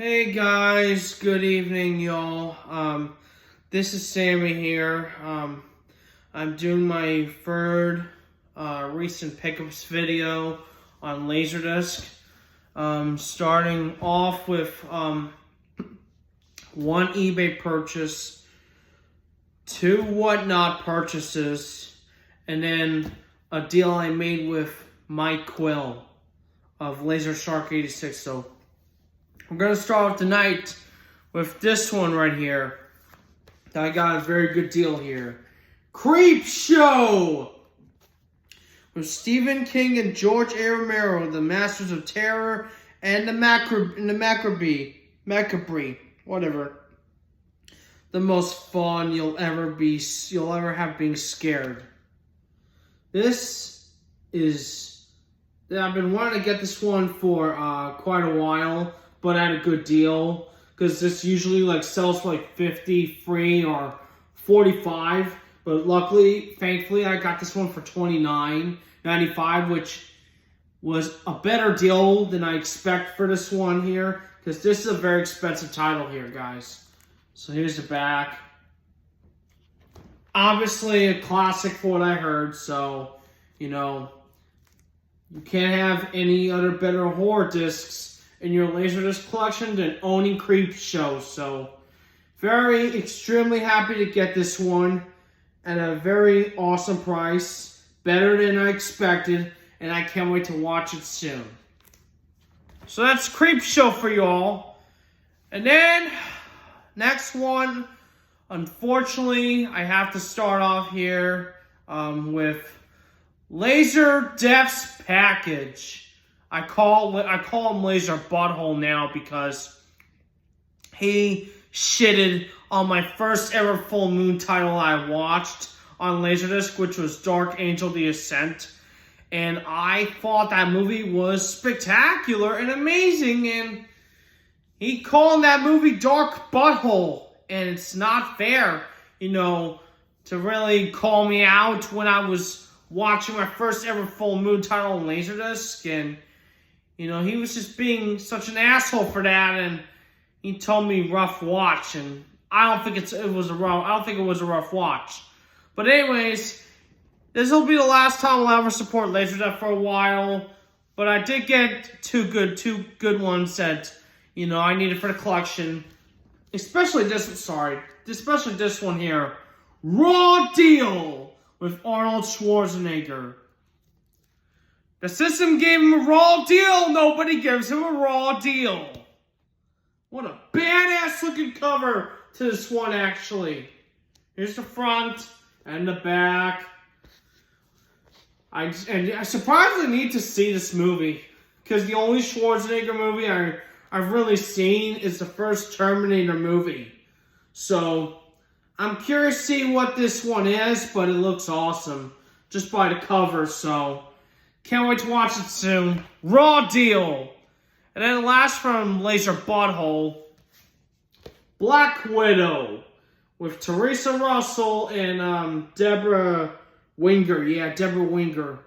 Hey guys, good evening y'all. This is Sammy here. I'm doing my third recent pickups video on Laserdisc. Starting off with one eBay purchase, two whatnot purchases, and then a deal I made with Mike Quill of Laser Shark 86. So we're going to start off tonight with this one right here. I got a very good deal here. Creep Show! With Stephen King and George A. Romero, the Masters of Terror and the Macabre, whatever. The most fun you'll ever have being scared. This is, I've been wanting to get this one for quite a while, but at a good deal, because this usually sells for 50 free or 45. But luckily, thankfully, I got this one for $29.95, which was a better deal than I expect for this one here, because this is a very expensive title here, guys. So here's the back. Obviously, a classic for what I heard. So you can't have any other better horror discs in your Laserdisc collection than owning Creep Show. So extremely happy to get this one at a very awesome price, better than I expected, and I can't wait to watch it soon. So that's Creep Show for y'all. And then next one, unfortunately, I have to start off here with Laserdisc's package. I call him Laser Butthole now because he shitted on my first ever full moon title I watched on Laserdisc, which was Dark Angel: The Ascent. And I thought that movie was spectacular and amazing, and he called that movie Dark Butthole. And it's not fair, to really call me out when I was watching my first ever full moon title on Laserdisc. And he was just being such an asshole for that, and he told me rough watch, and I don't think it was a rough watch. But anyways, this will be the last time I'll ever support Laserdisc for a while. But I did get two good ones that I needed for the collection. Especially this one here, Raw Deal with Arnold Schwarzenegger. The system gave him a raw deal. Nobody gives him a raw deal. What a badass looking cover to this one, actually. Here's the front and the back. I surprisingly need to see this movie, because the only Schwarzenegger movie I've really seen is the first Terminator movie. So I'm curious to see what this one is, but it looks awesome just by the cover. So can't wait to watch it soon. Raw Deal. And then last from Laser Butthole, Black Widow with Teresa Russell and Deborah Winger. Yeah, Deborah Winger.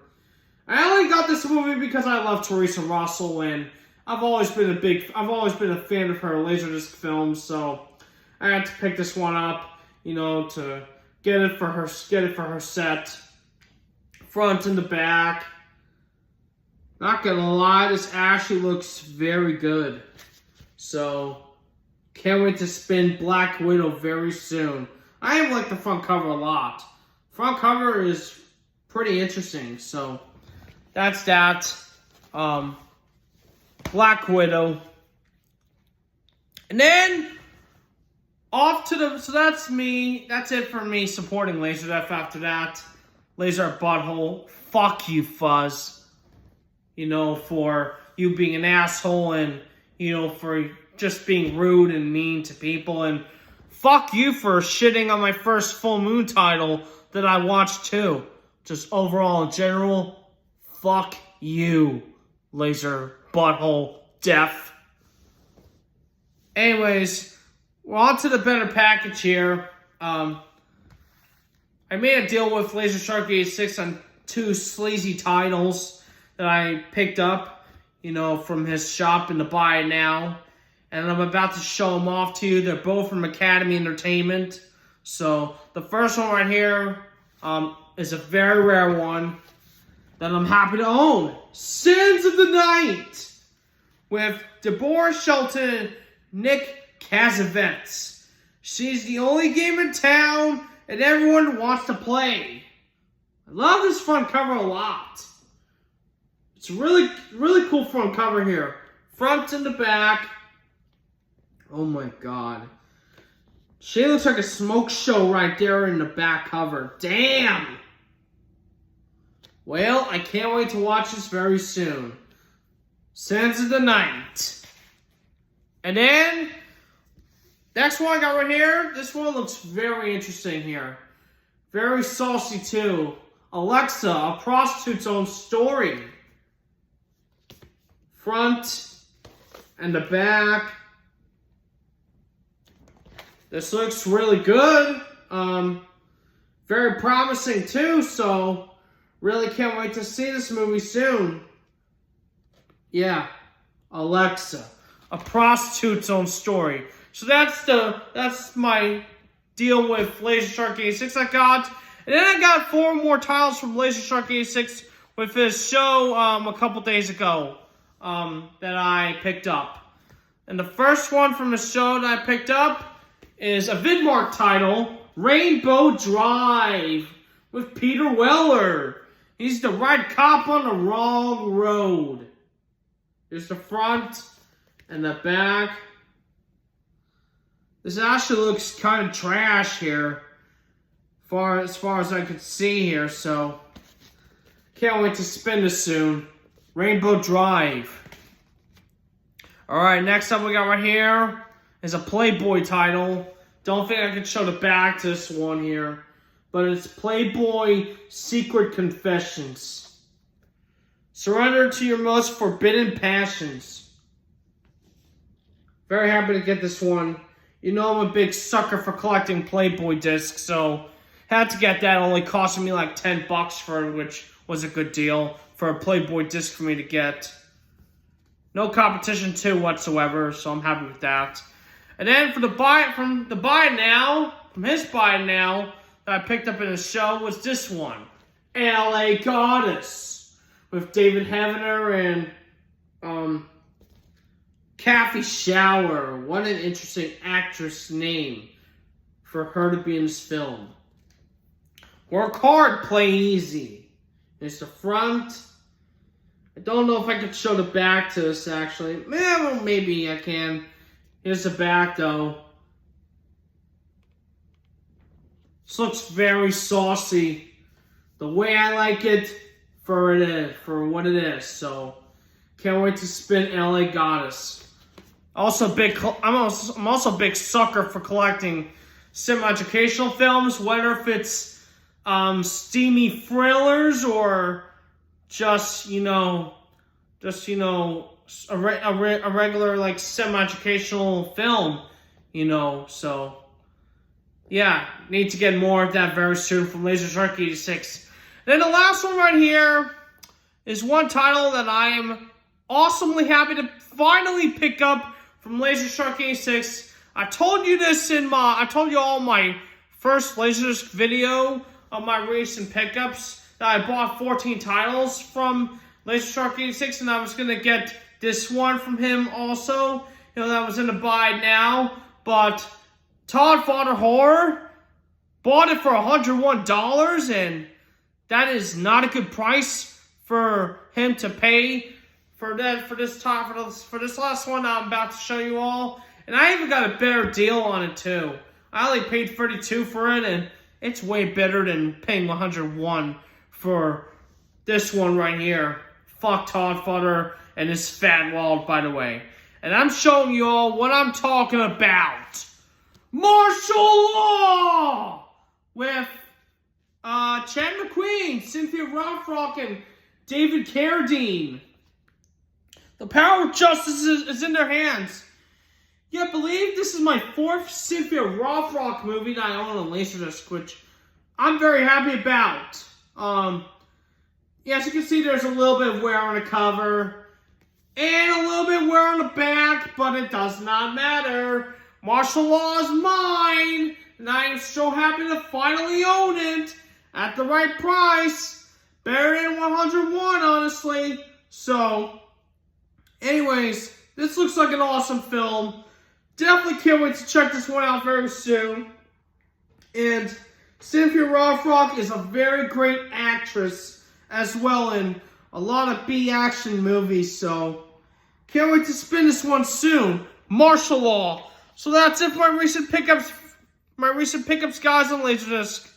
I only got this movie because I love Teresa Russell, and I've always been a fan of her Laserdisc films, so I had to pick this one up, to get it for her set, front and the back. Not gonna lie, this actually looks very good. So, can't wait to spin Black Widow very soon. I even like the front cover a lot. Front cover is pretty interesting. So, that's that. Black Widow. And then, so that's me. That's it for me supporting Laserdisc after that. Laser Butthole. Fuck you, Fuzz. For you being an asshole and, for just being rude and mean to people. And fuck you for shitting on my first full moon title that I watched too. Just overall in general, fuck you, Laser Butthole Deaf. Anyways, we're on to the better package here. I made a deal with Laser Shark 86 on two sleazy titles that I picked up, from his shop in the Buy It Now. and I'm about to show them off to you. They're both from Academy Entertainment. So the first one right here is a very rare one that I'm happy to own. Sins of the Night with Deborah Shelton and Nick Cassavetes. She's the only game in town and everyone wants to play. I love this front cover a lot. It's a really, really cool front cover here. Front and the back. Oh my god. She looks like a smoke show right there in the back cover. Damn! Well, I can't wait to watch this very soon. Sins of the Night. And then, next one I got right here. This one looks very interesting here. Very saucy too. Alexa, a prostitute's own story. Front and the back. This looks really good. Very promising too, so really can't wait to see this movie soon. Yeah, Alexa, a prostitute's own story. So that's my deal with Laser Shark 86 I got. And then I got 4 more titles from Laser Shark 86 with his show a couple days ago that I picked up. And the first one from the show that I picked up is a Vidmark title, Rainbow Drive, with Peter Weller. He's the right cop on the wrong road. Here's the front and the back. This actually looks kind of trash here, as far as I could see here, so can't wait to spin this soon. Rainbow Drive. Alright, next up we got right here is a Playboy title. Don't think I can show the back to this one here, but it's Playboy Secret Confessions. Surrender to your most forbidden passions. Very happy to get this one. You know I'm a big sucker for collecting Playboy discs, so had to get that. Only costing me like $10 for it, which was a good deal for a Playboy disc for me to get. No competition too whatsoever, so I'm happy with that. And then for from his buy now that I picked up in the show was this one, LA Goddess, with David Heavener and Kathy Shower. What an interesting actress name for her to be in this film. Work hard, play easy. Here's the front. I don't know if I could show the back to this actually. Well, maybe I can. Here's the back though. This looks very saucy. The way I like it for what it is. So can't wait to spin LA Goddess. I'm also a big sucker for collecting semi-educational films, whether if it's steamy thrillers or just a regular like semi-educational film, so yeah, need to get more of that very soon from Laser Shark 86. Then the last one right here is one title that I am awesomely happy to finally pick up from Laser Shark 86. I told you all my first Laserdisc video of my recent pickups that I bought 14 titles from Laser Shark 86, and I was gonna get this one from him also. That was in the buy now, but Todd Fodder Horror bought it for $101, and that is not a good price for him to pay for this last one I'm about to show you all. And I even got a better deal on it too. I only paid $32 for it, and it's way better than paying $101 for this one right here. Fuck Todd Fodder and his fat wallet, by the way. And I'm showing you all what I'm talking about. Martial Law! With Chad McQueen, Cynthia Rothrock, and David Carradine. The power of justice is in their hands. Yeah, I believe this is my 4th Cynthia Rothrock movie that I own on Laserdisc, which I'm very happy about. Yeah, as you can see, there's a little bit of wear on the cover. and a little bit wear on the back, but it does not matter. Martial law is mine, and I am so happy to finally own it at the right price. Better than 101, honestly. So, anyways, this looks like an awesome film. Definitely can't wait to check this one out very soon. And Cynthia Rothrock is a very great actress as well in a lot of B-action movies. So, can't wait to spin this one soon. Martial law. So that's it for my recent pickups, guys, on Laserdisc.